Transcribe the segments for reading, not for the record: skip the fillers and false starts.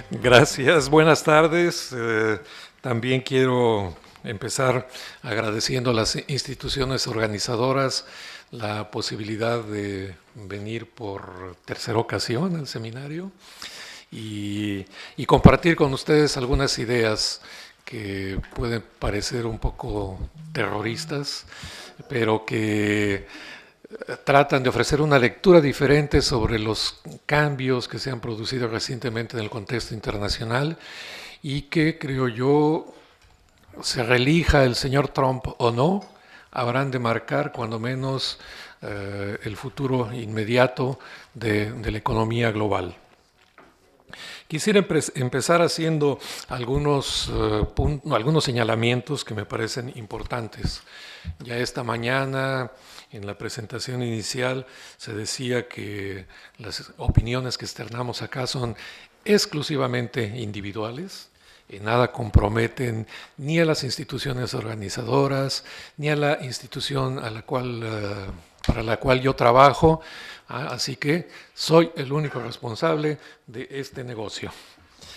Gracias, buenas tardes. También quiero empezar agradeciendo a las instituciones organizadoras la posibilidad de venir por tercera ocasión al seminario y compartir con ustedes algunas ideas que pueden parecer un poco terroristas, pero que tratan de ofrecer una lectura diferente sobre los cambios que se han producido recientemente en el contexto internacional y que, creo yo, se reelija el señor Trump o no, habrán de marcar cuando menos el futuro inmediato de la economía global. Quisiera empezar haciendo algunos señalamientos que me parecen importantes. Ya esta mañana, en la presentación inicial, se decía que las opiniones que externamos acá son exclusivamente individuales, y nada comprometen ni a las instituciones organizadoras, ni a la institución para la cual yo trabajo, así que soy el único responsable de este negocio.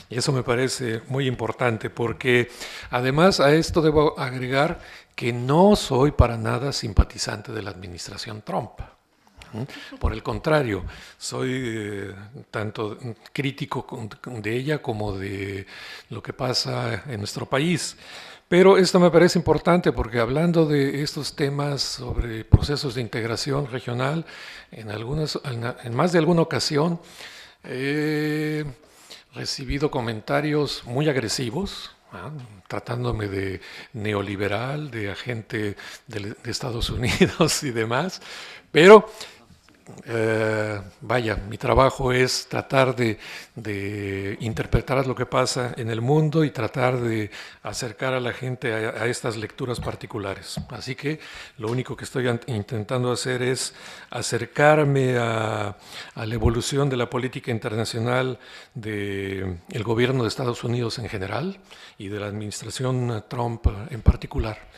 Y eso me parece muy importante porque además a esto debo agregar que no soy para nada simpatizante de la administración Trump. Por el contrario, soy tanto crítico de ella como de lo que pasa en nuestro país. Pero esto me parece importante porque hablando de estos temas sobre procesos de integración regional, en más de alguna ocasión he recibido comentarios muy agresivos, tratándome de neoliberal, de agente de Estados Unidos y demás, pero vaya, mi trabajo es tratar de interpretar lo que pasa en el mundo y tratar de acercar a la gente a estas lecturas particulares. Así que lo único que estoy intentando hacer es acercarme a la evolución de la política internacional del gobierno de Estados Unidos en general y de la administración Trump en particular.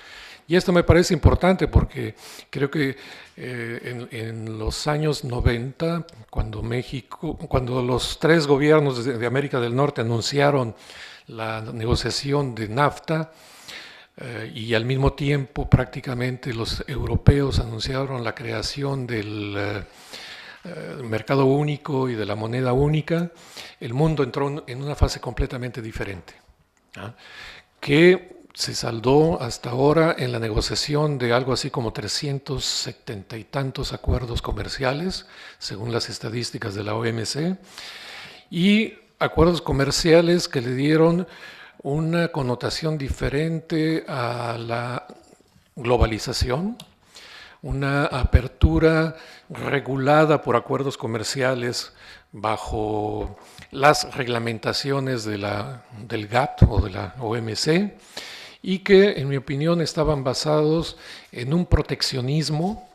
Y esto me parece importante porque creo que en los años 90, cuando los tres gobiernos de América del Norte anunciaron la negociación de NAFTA, y al mismo tiempo prácticamente los europeos anunciaron la creación del mercado único y de la moneda única, el mundo entró en una fase completamente diferente, que se saldó hasta ahora en la negociación de algo así como 370 y tantos acuerdos comerciales, según las estadísticas de la OMC, y acuerdos comerciales que le dieron una connotación diferente a la globalización, una apertura regulada por acuerdos comerciales bajo las reglamentaciones de del GATT o de la OMC, y que, en mi opinión, estaban basados en un proteccionismo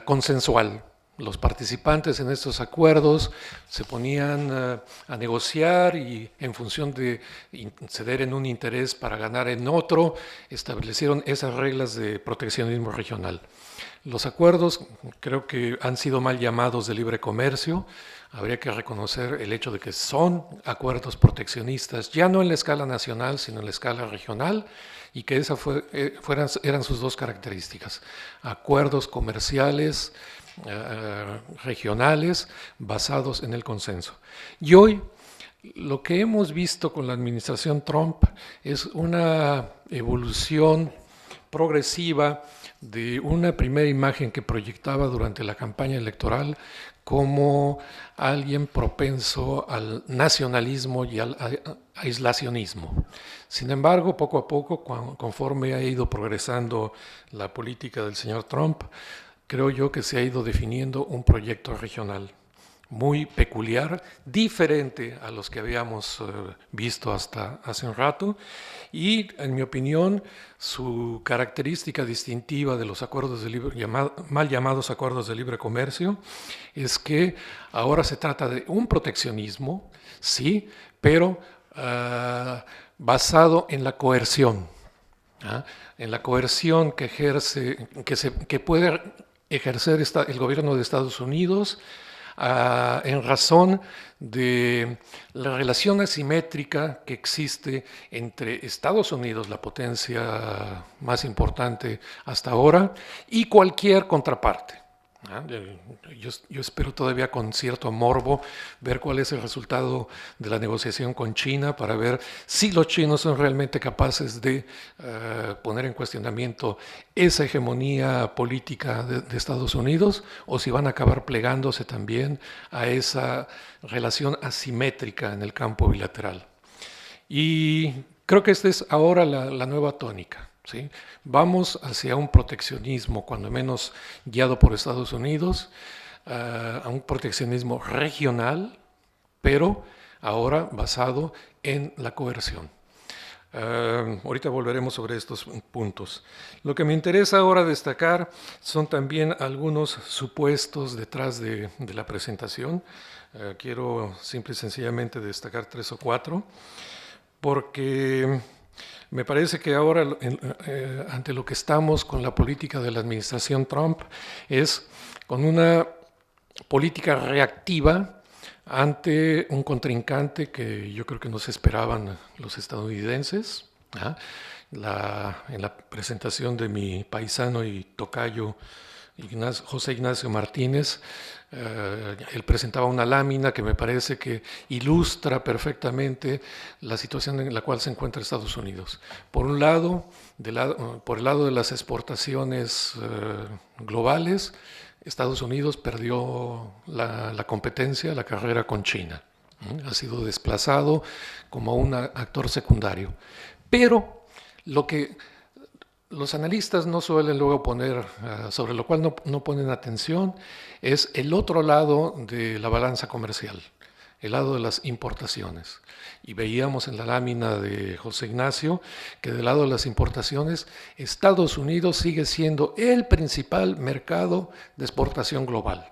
consensual. Los participantes en estos acuerdos se ponían a negociar y, en función de ceder en un interés para ganar en otro, establecieron esas reglas de proteccionismo regional. Los acuerdos creo que han sido mal llamados de libre comercio. Habría que reconocer el hecho de que son acuerdos proteccionistas, ya no en la escala nacional, sino en la escala regional, y que esas eran sus dos características: acuerdos comerciales regionales basados en el consenso. Y hoy lo que hemos visto con la administración Trump es una evolución progresiva de una primera imagen que proyectaba durante la campaña electoral como alguien propenso al nacionalismo y al aislacionismo. Sin embargo, poco a poco, conforme ha ido progresando la política del señor Trump, creo yo que se ha ido definiendo un proyecto regional muy peculiar, diferente a los que habíamos visto hasta hace un rato, y, en mi opinión, su característica distintiva de los acuerdos mal llamados acuerdos de libre comercio es que ahora se trata de un proteccionismo, sí, pero basado en la coerción, en la coerción que puede ejercer el gobierno de Estados Unidos en razón de la relación asimétrica que existe entre Estados Unidos, la potencia más importante hasta ahora, y cualquier contraparte. Yo espero todavía con cierto morbo ver cuál es el resultado de la negociación con China para ver si los chinos son realmente capaces de poner en cuestionamiento esa hegemonía política de Estados Unidos o si van a acabar plegándose también a esa relación asimétrica en el campo bilateral. Y creo que esta es ahora la nueva tónica. ¿Sí? Vamos hacia un proteccionismo, cuando menos guiado por Estados Unidos, a un proteccionismo regional, pero ahora basado en la coerción. Ahorita volveremos sobre estos puntos. Lo que me interesa ahora destacar son también algunos supuestos detrás de la presentación. Quiero simple y sencillamente destacar 3 o 4, porque me parece que ahora, ante lo que estamos con la política de la administración Trump, es con una política reactiva ante un contrincante que yo creo que no se esperaban los estadounidenses. En la presentación de mi paisano y tocayo José Ignacio Martínez, él presentaba una lámina que me parece que ilustra perfectamente la situación en la cual se encuentra Estados Unidos. Por un lado, por el lado de las exportaciones globales, Estados Unidos perdió la competencia, la carrera con China. Ha sido desplazado como un actor secundario. Pero lo que los analistas no suelen luego poner, sobre lo cual no ponen atención, es el otro lado de la balanza comercial, el lado de las importaciones. Y veíamos en la lámina de José Ignacio que del lado de las importaciones, Estados Unidos sigue siendo el principal mercado de exportación global.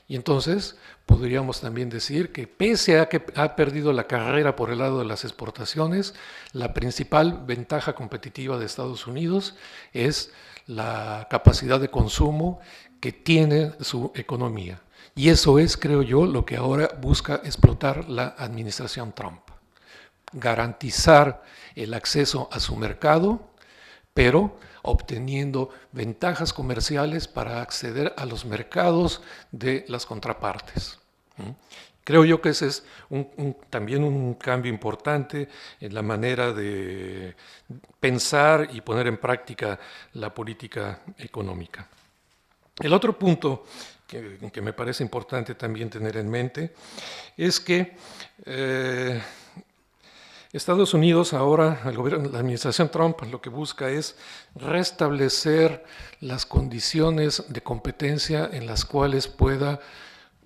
Y entonces podríamos también decir que pese a que ha perdido la carrera por el lado de las exportaciones, la principal ventaja competitiva de Estados Unidos es la capacidad de consumo que tiene su economía. Y eso es, creo yo, lo que ahora busca explotar la administración Trump. Garantizar el acceso a su mercado, pero obteniendo ventajas comerciales para acceder a los mercados de las contrapartes. Creo yo que ese es también un cambio importante en la manera de pensar y poner en práctica la política económica. El otro punto que me parece importante también tener en mente es que Estados Unidos ahora, la administración Trump, lo que busca es restablecer las condiciones de competencia en las cuales pueda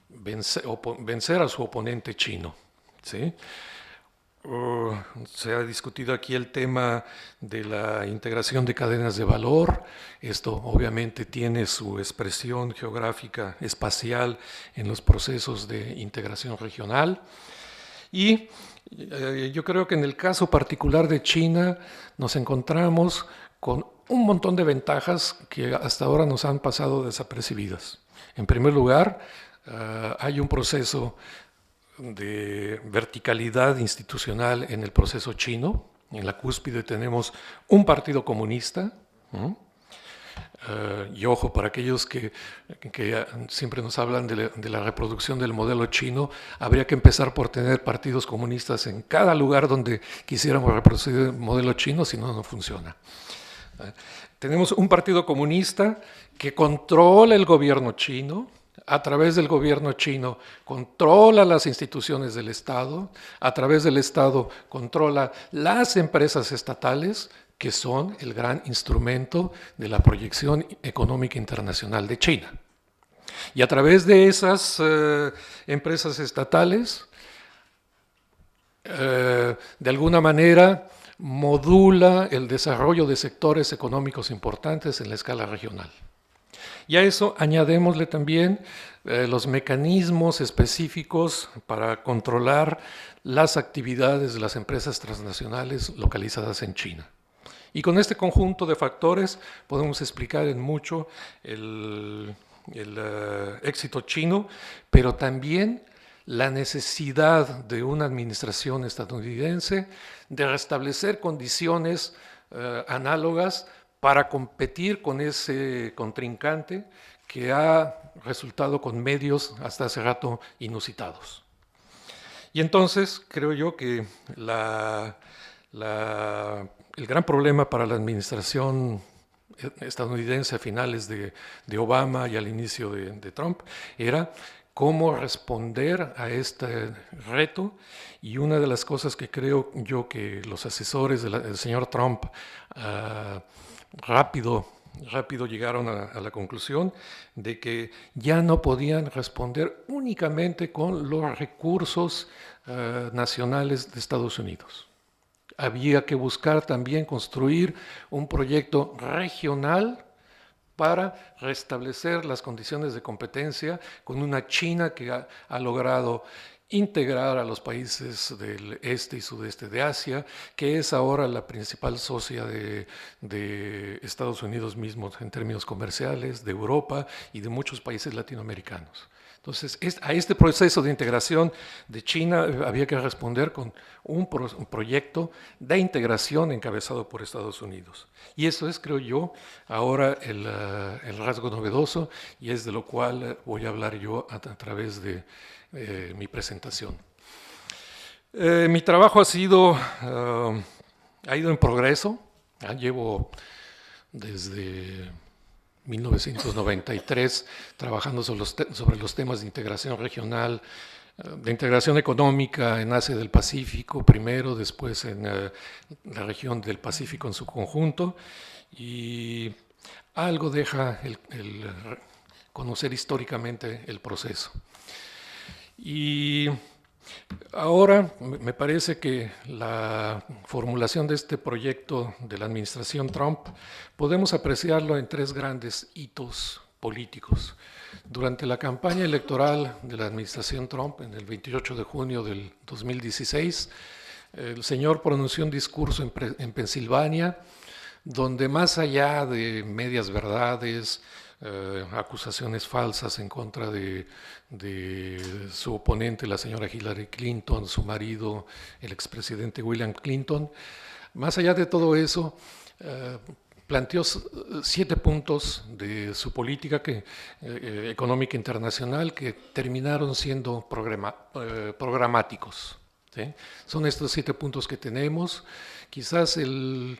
vencer a su oponente chino. ¿Sí? Se ha discutido aquí el tema de la integración de cadenas de valor. Esto obviamente tiene su expresión geográfica, espacial en los procesos de integración regional. Y yo creo que en el caso particular de China nos encontramos con un montón de ventajas que hasta ahora nos han pasado desapercibidas. En primer lugar, hay un proceso de verticalidad institucional en el proceso chino. En la cúspide tenemos un partido comunista. Y ojo, para aquellos que siempre nos hablan de la reproducción del modelo chino, habría que empezar por tener partidos comunistas en cada lugar donde quisiéramos reproducir el modelo chino, si no, no funciona. Tenemos un partido comunista que controla el gobierno chino, a través del gobierno chino controla las instituciones del Estado, a través del Estado controla las empresas estatales, que son el gran instrumento de la proyección económica internacional de China. Y a través de esas empresas estatales, de alguna manera, modula el desarrollo de sectores económicos importantes en la escala regional. Y a eso añadémosle también los mecanismos específicos para controlar las actividades de las empresas transnacionales localizadas en China. Y con este conjunto de factores podemos explicar en mucho éxito chino, pero también la necesidad de una administración estadounidense de restablecer condiciones análogas para competir con ese contrincante que ha resultado con medios hasta hace rato inusitados. Y entonces creo yo que el gran problema para la administración estadounidense a finales de Obama y al inicio de Trump era cómo responder a este reto, y una de las cosas que creo yo que los asesores del señor Trump rápido llegaron a la conclusión de que ya no podían responder únicamente con los recursos nacionales de Estados Unidos. Había que buscar también construir un proyecto regional para restablecer las condiciones de competencia con una China que ha logrado integrar a los países del este y sudeste de Asia, que es ahora la principal socia de Estados Unidos mismos en términos comerciales, de Europa y de muchos países latinoamericanos. Entonces, a este proceso de integración de China había que responder con un proyecto de integración encabezado por Estados Unidos. Y eso es, creo yo, ahora el rasgo novedoso, y es de lo cual voy a hablar yo a través de mi presentación. Mi trabajo ha ido en progreso. Llevo desde 1993 trabajando sobre los temas de integración regional, de integración económica en Asia del Pacífico primero, después en la región del Pacífico en su conjunto, y algo deja el conocer históricamente el proceso. Y ahora me parece que la formulación de este proyecto de la administración Trump podemos apreciarlo en tres grandes hitos políticos. Durante la campaña electoral de la administración Trump, en el 28 de junio del 2016, el señor pronunció un discurso en Pensilvania, donde más allá de medias verdades, acusaciones falsas en contra de su oponente, la señora Hillary Clinton, su marido, el expresidente William Clinton, más allá de todo eso, planteó 7 puntos de su política económica internacional que terminaron siendo programáticos. ¿Sí? Son estos 7 puntos que tenemos. Quizás el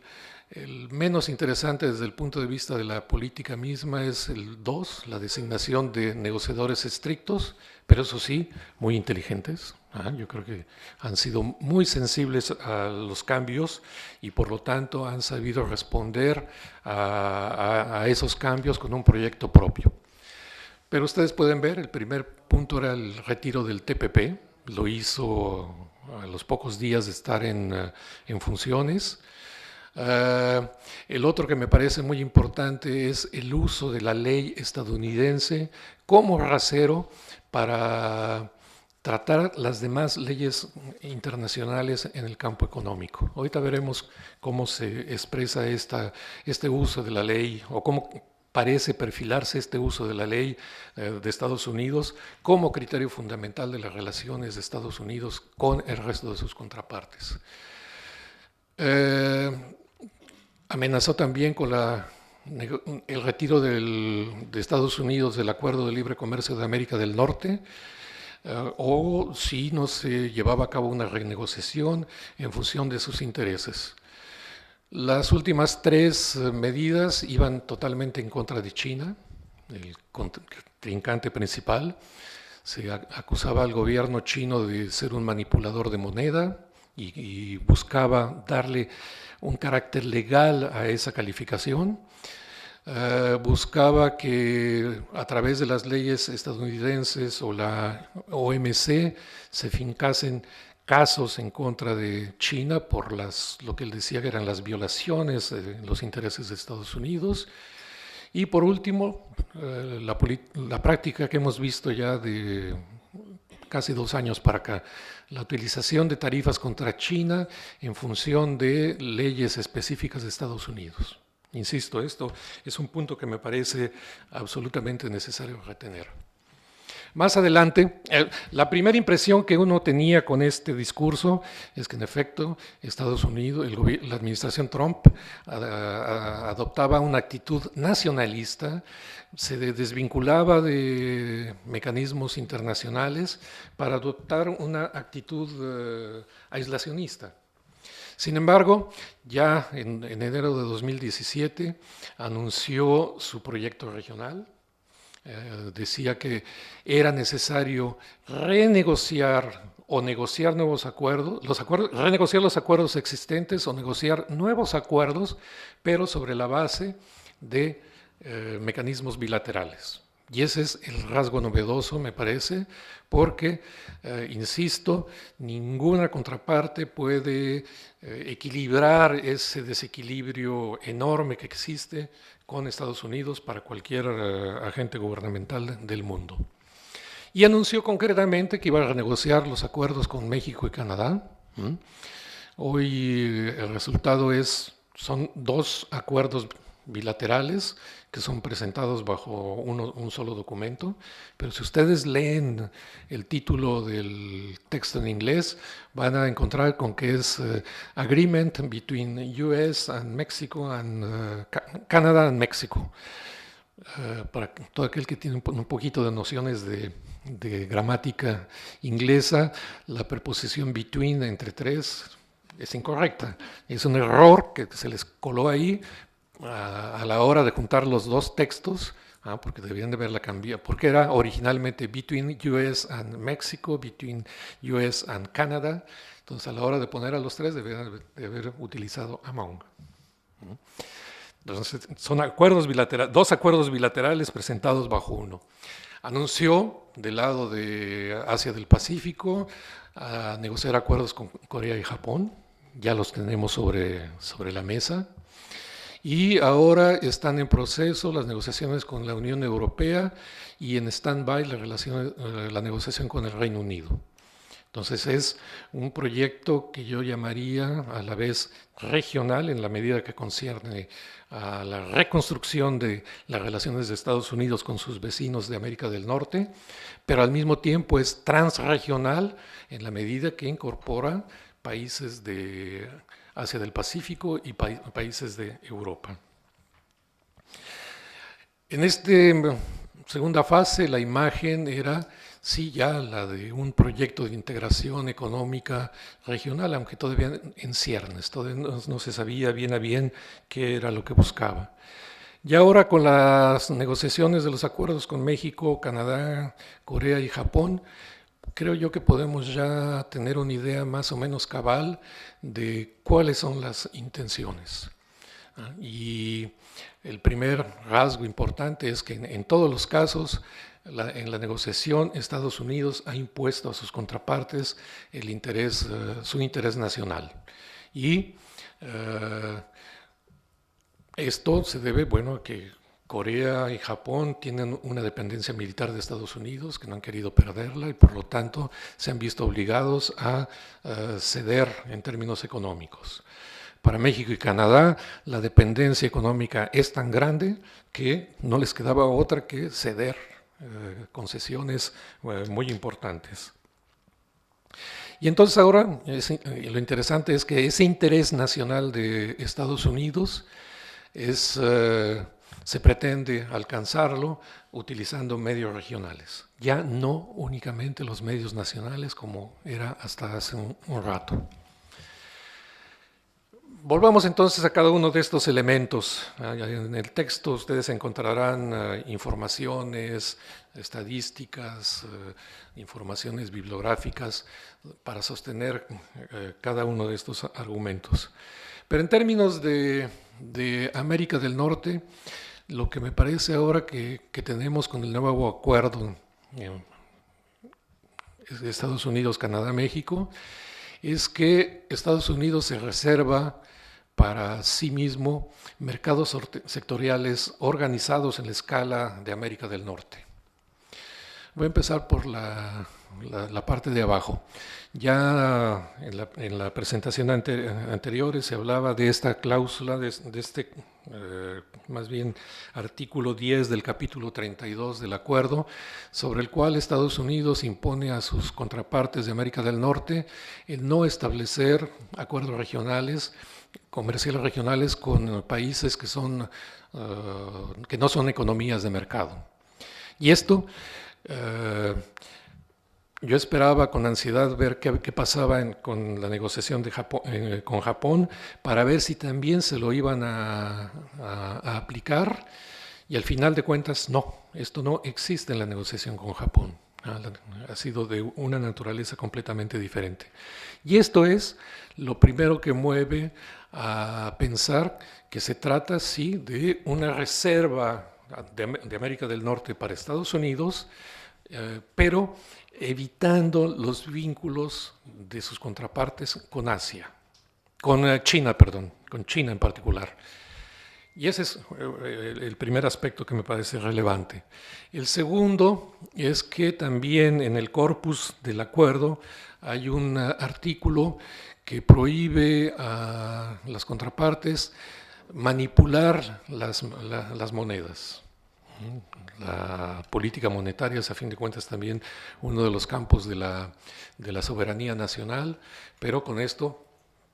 menos interesante desde el punto de vista de la política misma es el 2, la designación de negociadores estrictos, pero eso sí, muy inteligentes. Yo creo que han sido muy sensibles a los cambios y por lo tanto han sabido responder a esos cambios con un proyecto propio. Pero ustedes pueden ver, el primer punto era el retiro del TPP, lo hizo a los pocos días de estar en funciones. El otro que me parece muy importante es el uso de la ley estadounidense como rasero para tratar las demás leyes internacionales en el campo económico. Ahorita veremos cómo se expresa este uso de la ley, o cómo parece perfilarse este uso de la ley de Estados Unidos como criterio fundamental de las relaciones de Estados Unidos con el resto de sus contrapartes. Amenazó también con el retiro de Estados Unidos del Acuerdo de Libre Comercio de América del Norte, o si no se llevaba a cabo una renegociación en función de sus intereses. Las últimas 3 medidas iban totalmente en contra de China, el contrincante principal. Se acusaba al gobierno chino de ser un manipulador de moneda y buscaba darle un carácter legal a esa calificación. Buscaba que a través de las leyes estadounidenses o la OMC se fincasen casos en contra de China por lo que él decía que eran las violaciones de los intereses de Estados Unidos. Y por último, la práctica que hemos visto ya de casi 2 años para acá, la utilización de tarifas contra China en función de leyes específicas de Estados Unidos. Insisto, esto es un punto que me parece absolutamente necesario retener. Más adelante, la primera impresión que uno tenía con este discurso es que en efecto Estados Unidos, la administración Trump adoptaba una actitud nacionalista, se desvinculaba de mecanismos internacionales para adoptar una actitud aislacionista. Sin embargo, ya en enero de 2017 anunció su proyecto regional. Decía que era necesario renegociar o negociar nuevos acuerdos, renegociar los acuerdos existentes o negociar nuevos acuerdos, pero sobre la base de mecanismos bilaterales. Y ese es el rasgo novedoso, me parece, porque, insisto, ninguna contraparte puede equilibrar ese desequilibrio enorme que existe con Estados Unidos para cualquier agente gubernamental del mundo. Y anunció concretamente que iba a renegociar los acuerdos con México y Canadá. Hoy el resultado son 2 acuerdos bilaterales que son presentados bajo un solo documento, pero si ustedes leen el título del texto en inglés, van a encontrar con que es Agreement between US and Mexico and Canada and Mexico. Para todo aquel que tiene un poquito de nociones de gramática inglesa, la preposición between entre 3 es incorrecta. Es un error que se les coló ahí a la hora de juntar los 2 textos, porque debían de haberla cambiado, porque era originalmente between US and Mexico, between US and Canada. Entonces a la hora de poner a los 3 debían de haber utilizado among. Entonces son 2 acuerdos bilaterales presentados bajo uno. Anunció del lado de Asia del Pacífico a negociar acuerdos con Corea y Japón. Ya los tenemos sobre la mesa. Y ahora están en proceso las negociaciones con la Unión Europea y en stand-by la negociación con el Reino Unido. Entonces es un proyecto que yo llamaría a la vez regional en la medida que concierne a la reconstrucción de las relaciones de Estados Unidos con sus vecinos de América del Norte, pero al mismo tiempo es transregional en la medida que incorpora países de Asia del Pacífico y países de Europa. En esta segunda fase la imagen era sí ya la de un proyecto de integración económica regional, aunque todavía en ciernes, todavía no se sabía bien a bien qué era lo que buscaba. Y ahora con las negociaciones de los acuerdos con México, Canadá, Corea y Japón, creo yo que podemos ya tener una idea más o menos cabal de cuáles son las intenciones. Y el primer rasgo importante es que en todos los casos, en la negociación, Estados Unidos ha impuesto a sus contrapartes su interés nacional. Y esto se debe, a que Corea y Japón tienen una dependencia militar de Estados Unidos que no han querido perderla y por lo tanto se han visto obligados a ceder en términos económicos. Para México y Canadá la dependencia económica es tan grande que no les quedaba otra que ceder concesiones muy importantes. Y entonces ahora lo interesante es que ese interés nacional de Estados Unidos se pretende alcanzarlo utilizando medios regionales, ya no únicamente los medios nacionales como era hasta hace un rato. Volvamos entonces a cada uno de estos elementos. En el texto ustedes encontrarán informaciones, estadísticas, informaciones bibliográficas para sostener cada uno de estos argumentos. Pero en términos de América del Norte, lo que me parece ahora que tenemos con el nuevo acuerdo de Estados Unidos, Canadá, México, es que Estados Unidos se reserva para sí mismo mercados sectoriales organizados en la escala de América del Norte. Voy a empezar por la parte de abajo. Ya en la presentación anterior se hablaba de esta cláusula, de este más bien artículo 10 del capítulo 32 del acuerdo, sobre el cual Estados Unidos impone a sus contrapartes de América del Norte el no establecer acuerdos regionales, comerciales regionales con países que no son economías de mercado. Y esto yo esperaba con ansiedad ver qué pasaba con la negociación con Japón para ver si también se lo iban a aplicar, y al final de cuentas no, esto no existe en la negociación con Japón. Ha sido de una naturaleza completamente diferente. Y esto es lo primero que mueve a pensar que se trata, sí, de una reserva de América del Norte para Estados Unidos, pero evitando los vínculos de sus contrapartes con Asia, con China en particular. Y ese es el primer aspecto que me parece relevante. El segundo es que también en el corpus del acuerdo hay un artículo que prohíbe a las contrapartes manipular las monedas. La política monetaria es, a fin de cuentas, también uno de los campos de la soberanía nacional, pero con esto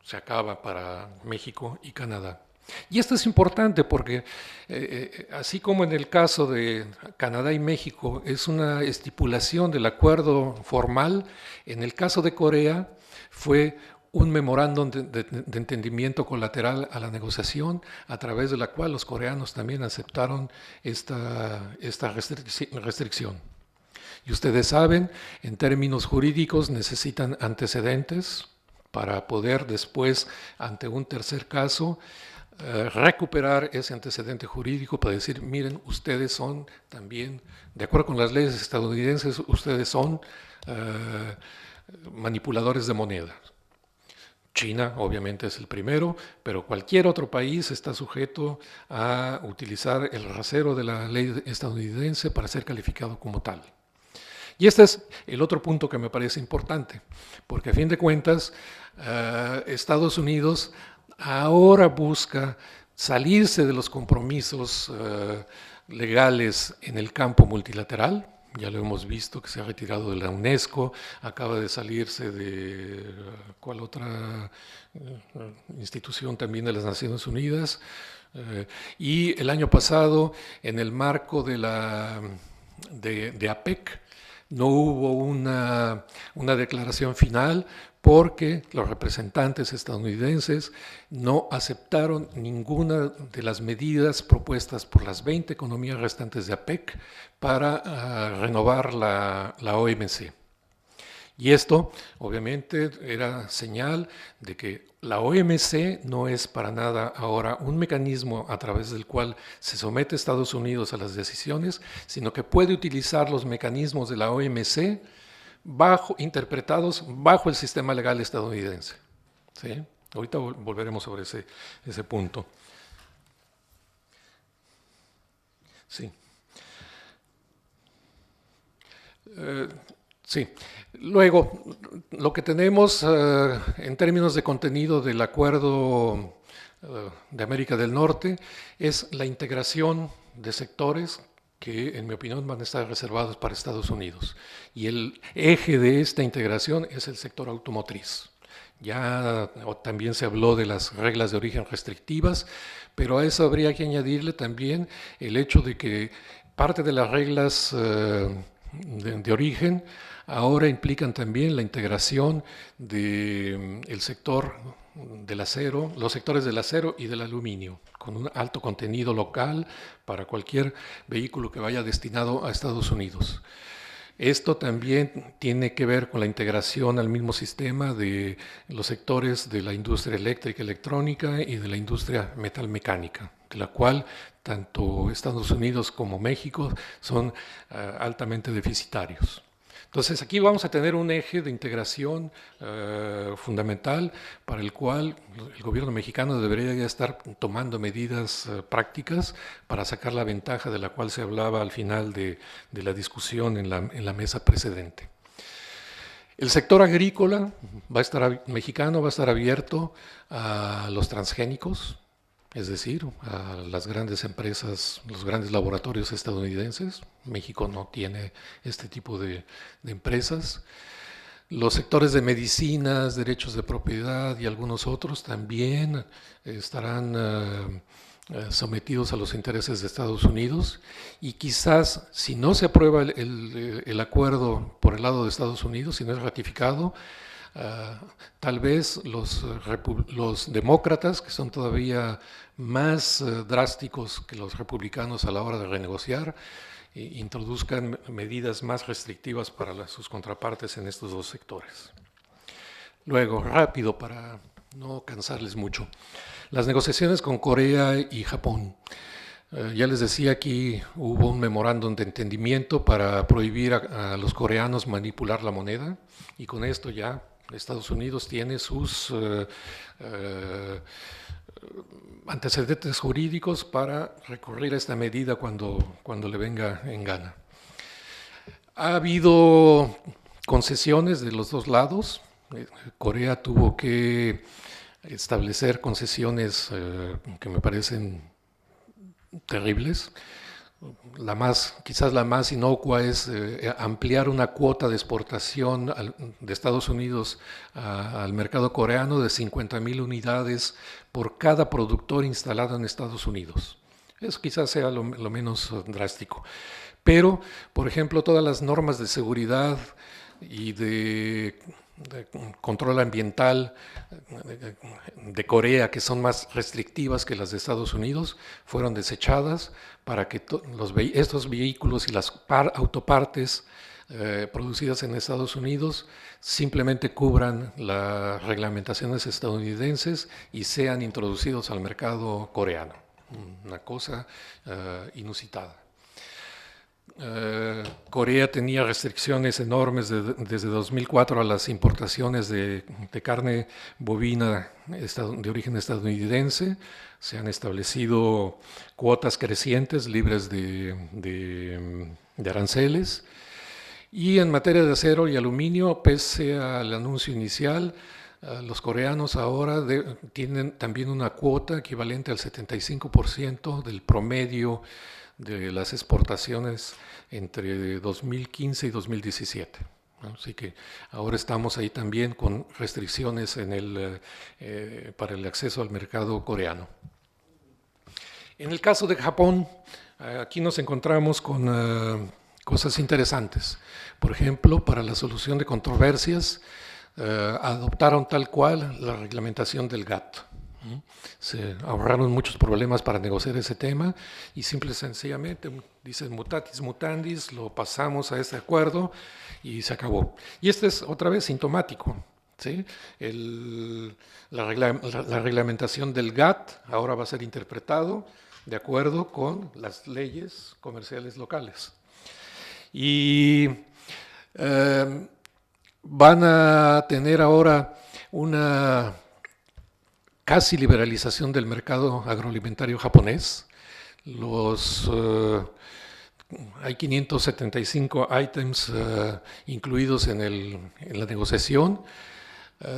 se acaba para México y Canadá. Y esto es importante porque, así como en el caso de Canadá y México es una estipulación del acuerdo formal, en el caso de Corea fue un memorándum de entendimiento colateral a la negociación, a través de la cual los coreanos también aceptaron esta restricción. Y ustedes saben, en términos jurídicos necesitan antecedentes para poder después, ante un tercer caso, recuperar ese antecedente jurídico para decir, miren, ustedes son también, de acuerdo con las leyes estadounidenses, ustedes son manipuladores de moneda. China obviamente es el primero, pero cualquier otro país está sujeto a utilizar el rasero de la ley estadounidense para ser calificado como tal. Y este es el otro punto que me parece importante, porque a fin de cuentas Estados Unidos ahora busca salirse de los compromisos legales en el campo multilateral. Ya lo hemos visto, que se ha retirado de la UNESCO, acaba de salirse de ¿cuál otra institución también de las Naciones Unidas? Y el año pasado, en el marco de APEC, no hubo una declaración final porque los representantes estadounidenses no aceptaron ninguna de las medidas propuestas por las 20 economías restantes de APEC para renovar la OMC. Y esto, obviamente, era señal de que la OMC no es para nada ahora un mecanismo a través del cual se somete Estados Unidos a las decisiones, sino que puede utilizar los mecanismos de la OMC interpretados bajo el sistema legal estadounidense. ¿Sí? Ahorita volveremos sobre ese punto. Sí. Sí. Luego, lo que tenemos en términos de contenido del Acuerdo de América del Norte es la integración de sectores que, en mi opinión, van a estar reservados para Estados Unidos. Y el eje de esta integración es el sector automotriz. Ya también se habló de las reglas de origen restrictivas, pero a eso habría que añadirle también el hecho de que parte de las reglas de origen ahora implican también la integración del sector del acero, los sectores del acero y del aluminio, con un alto contenido local para cualquier vehículo que vaya destinado a Estados Unidos. Esto también tiene que ver con la integración al mismo sistema de los sectores de la industria eléctrica, electrónica y de la industria metalmecánica, de la cual tanto Estados Unidos como México son altamente deficitarios. Entonces aquí vamos a tener un eje de integración fundamental para el cual el gobierno mexicano debería ya estar tomando medidas prácticas para sacar la ventaja de la cual se hablaba al final de la discusión en la mesa precedente. El sector agrícola mexicano va a estar abierto a los transgénicos, es decir, a las grandes empresas, los grandes laboratorios estadounidenses. México no tiene este tipo de empresas. Los sectores de medicinas, derechos de propiedad y algunos otros también estarán sometidos a los intereses de Estados Unidos, y quizás si no se aprueba el acuerdo por el lado de Estados Unidos, si no es ratificado, tal vez los demócratas, que son todavía más drásticos que los republicanos a la hora de renegociar, introduzcan medidas más restrictivas para sus contrapartes en estos dos sectores. Luego, rápido para no cansarles mucho, las negociaciones con Corea y Japón. Ya les decía, aquí hubo un memorándum de entendimiento para prohibir a los coreanos manipular la moneda, y con esto ya Estados Unidos tiene sus antecedentes jurídicos para recurrir a esta medida cuando le venga en gana. Ha habido concesiones de los dos lados. Corea tuvo que establecer concesiones que me parecen terribles. Quizás la más inocua es ampliar una cuota de exportación de Estados Unidos al mercado coreano de 50,000 unidades por cada productor instalado en Estados Unidos. Eso quizás sea lo menos drástico. Pero, por ejemplo, todas las normas de seguridad y de control ambiental de Corea, que son más restrictivas que las de Estados Unidos, fueron desechadas para que estos vehículos y las autopartes producidas en Estados Unidos simplemente cubran las reglamentaciones estadounidenses y sean introducidos al mercado coreano. Una cosa inusitada. Corea tenía restricciones enormes desde 2004 a las importaciones de carne bovina de origen estadounidense. Se han establecido cuotas crecientes libres de aranceles. Y en materia de acero y aluminio, pese al anuncio inicial, los coreanos ahora tienen también una cuota equivalente al 75% del promedio de las exportaciones entre 2015 y 2017. Así que ahora estamos ahí también con restricciones para el acceso al mercado coreano. En el caso de Japón, aquí nos encontramos con cosas interesantes. Por ejemplo, para la solución de controversias, adoptaron tal cual la reglamentación del GATT. Se ahorraron muchos problemas para negociar ese tema y simple y sencillamente dicen mutatis mutandis, lo pasamos a este acuerdo y se acabó. Y este es otra vez sintomático, ¿sí? La reglamentación del GATT ahora va a ser interpretado de acuerdo con las leyes comerciales locales. Y van a tener ahora una casi liberalización del mercado agroalimentario japonés. Hay 575 ítems incluidos en la negociación.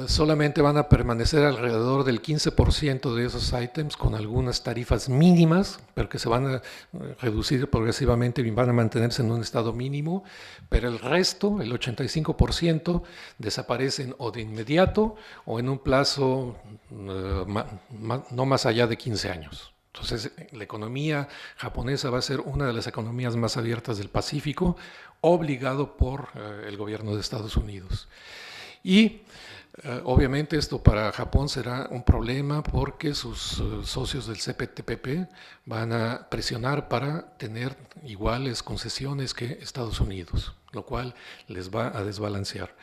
Solamente van a permanecer alrededor del 15% de esos ítems con algunas tarifas mínimas, pero que se van a reducir progresivamente y van a mantenerse en un estado mínimo, pero el resto, el 85%, desaparecen o de inmediato o en un plazo no más allá de 15 años. Entonces, la economía japonesa va a ser una de las economías más abiertas del Pacífico, obligado por el gobierno de Estados Unidos. Y obviamente esto para Japón será un problema porque sus socios del CPTPP van a presionar para tener iguales concesiones que Estados Unidos, lo cual les va a desbalancear.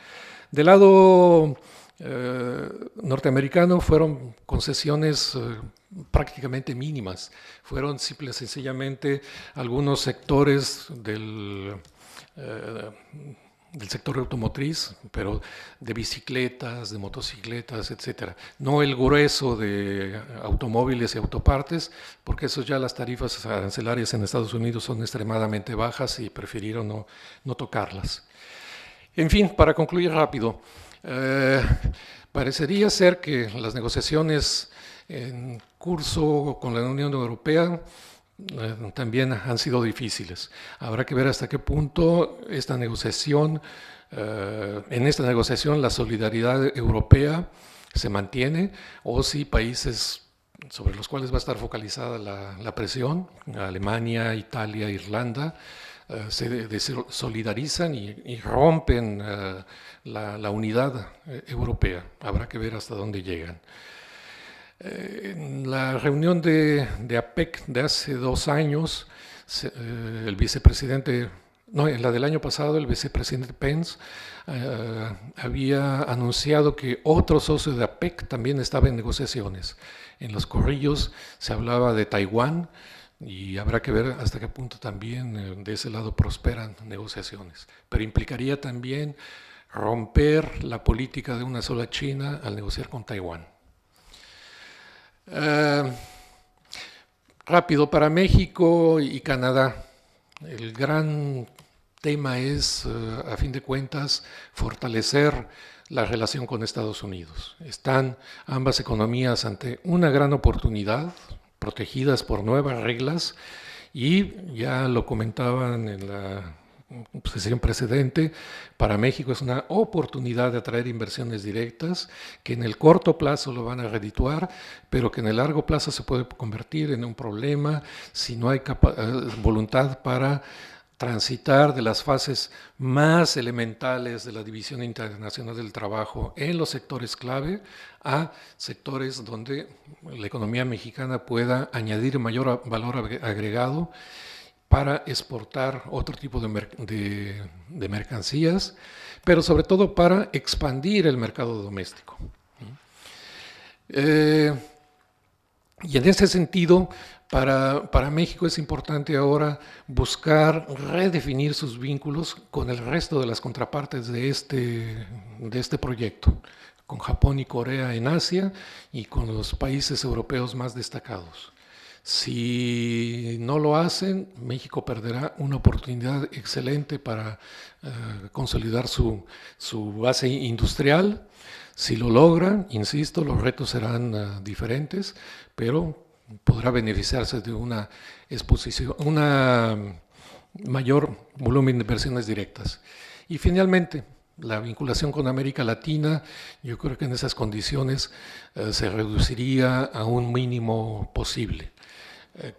Del lado norteamericano fueron concesiones prácticamente mínimas, fueron simple y sencillamente algunos sectores del sector automotriz, pero de bicicletas, de motocicletas, etcétera. No el grueso de automóviles y autopartes, porque eso ya las tarifas arancelarias en Estados Unidos son extremadamente bajas y prefirieron no tocarlas. En fin, para concluir rápido, parecería ser que las negociaciones en curso con la Unión Europea también han sido difíciles. Habrá que ver hasta qué punto esta negociación, en esta negociación la solidaridad europea se mantiene o si países sobre los cuales va a estar focalizada la presión, Alemania, Italia, Irlanda, se solidarizan y rompen la unidad europea. Habrá que ver hasta dónde llegan. En la reunión de APEC de hace 2 años, el vicepresidente, no, en la del año pasado, el vicepresidente Pence había anunciado que otro socio de APEC también estaba en negociaciones. En los corrillos se hablaba de Taiwán y habrá que ver hasta qué punto también de ese lado prosperan negociaciones. Pero implicaría también romper la política de una sola China al negociar con Taiwán. Rápido, para México y Canadá, el gran tema es, a fin de cuentas, fortalecer la relación con Estados Unidos. Están ambas economías ante una gran oportunidad, protegidas por nuevas reglas, y ya lo comentaban en la sesión precedente, para México es una oportunidad de atraer inversiones directas que en el corto plazo lo van a redituar, pero que en el largo plazo se puede convertir en un problema si no hay voluntad para transitar de las fases más elementales de la División Internacional del Trabajo en los sectores clave a sectores donde la economía mexicana pueda añadir mayor valor agregado para exportar otro tipo de mercancías, pero sobre todo para expandir el mercado doméstico. Y en ese sentido, para México es importante ahora buscar redefinir sus vínculos con el resto de las contrapartes de este proyecto, con Japón y Corea en Asia y con los países europeos más destacados. Si no lo hacen, México perderá una oportunidad excelente para consolidar su base industrial. Si lo logran, insisto, los retos serán diferentes, pero podrá beneficiarse de una mayor volumen de inversiones directas. Y finalmente, la vinculación con América Latina, yo creo que en esas condiciones se reduciría a un mínimo posible.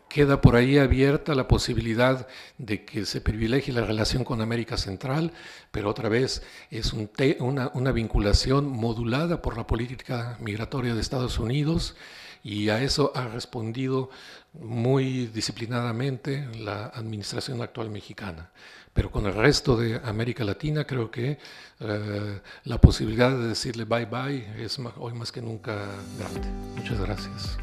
Queda por ahí abierta la posibilidad de que se privilegie la relación con América Central, pero otra vez es una vinculación modulada por la política migratoria de Estados Unidos, y a eso ha respondido muy disciplinadamente la administración actual mexicana. Pero con el resto de América Latina creo que la posibilidad de decirle bye bye es hoy más que nunca grande. Muchas gracias.